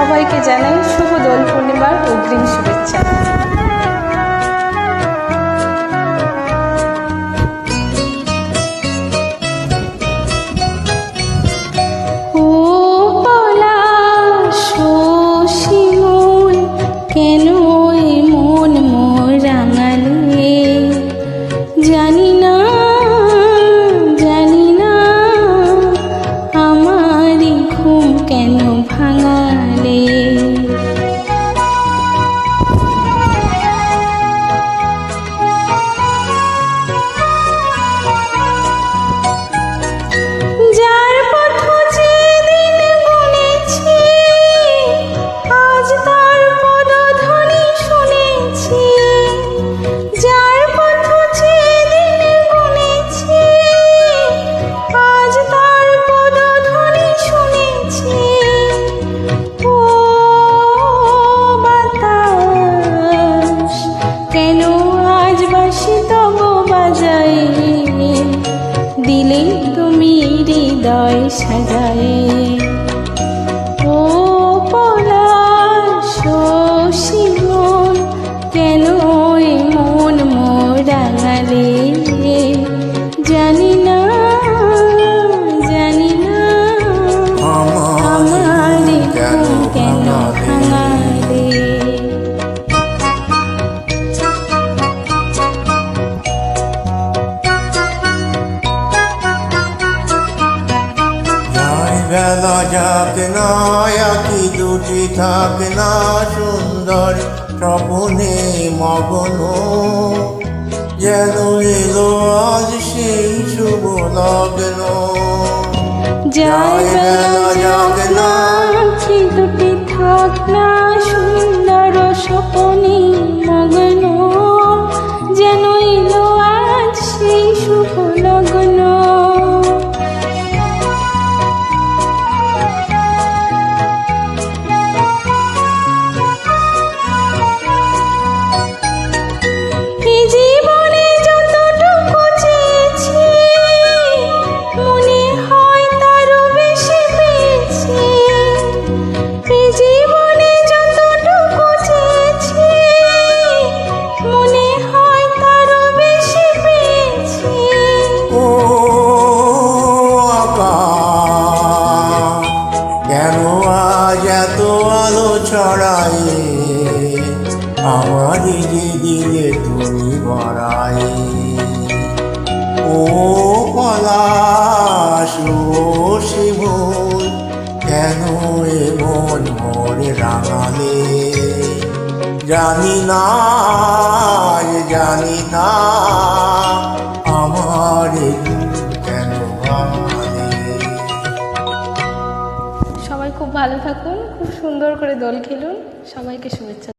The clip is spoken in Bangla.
সবাইকে জানাই শুভ দোল পূর্ণিমার অগ্রিম শুভেচ্ছা। কেন মন মোর রাঙালে জানি না আমারই ঘুম কেন ভাঙালে। যার পথ যেদিন গুনেছি আজ তার পদধ্বনি শুনেছি, যার পথ যেদিন গুনেছি আজ তার পদধ্বনি শুনেছি। ও বাতাস কেন আজ বাঁশি তব বাজায়, দিলে তুমি হৃদয় সাজায়। ও পলাশ শিমুল কেন মন মোর রাঙালে জানি না আমার ঘুম কেন ভাঙালে। বেলা যাক না আঁখি দুটি থাক না সুন্দর স্বপনে মগন, যেন এলো আজ সেই শুভ লগ্ন। যায় বেলা যাক না আঁখি দুটি থাক না সুন্দর স্বপনে মগ্ন, যেন এলো আজ সেই শুভ লগ্ন। জীবনে যতটুকু চেয়েছি মনে হয় তারও বেশি পেয়েছি, জীবনে যতটুকু চেয়েছি মনে হয় তারও বেশি পেয়েছি। ও আকাশ কেন আজ এত আলো ছড়ায়, আমারই যে দিলে তুমি বাড়াই। ও পলাশ শিমুল কেন মন মোরে রাঙালে জানি না আমার কেন ভাঙালে। সবাই খুব ভালো থাকুন, খুব সুন্দর করে দোল খেলুন। সবাইকে শুভেচ্ছা।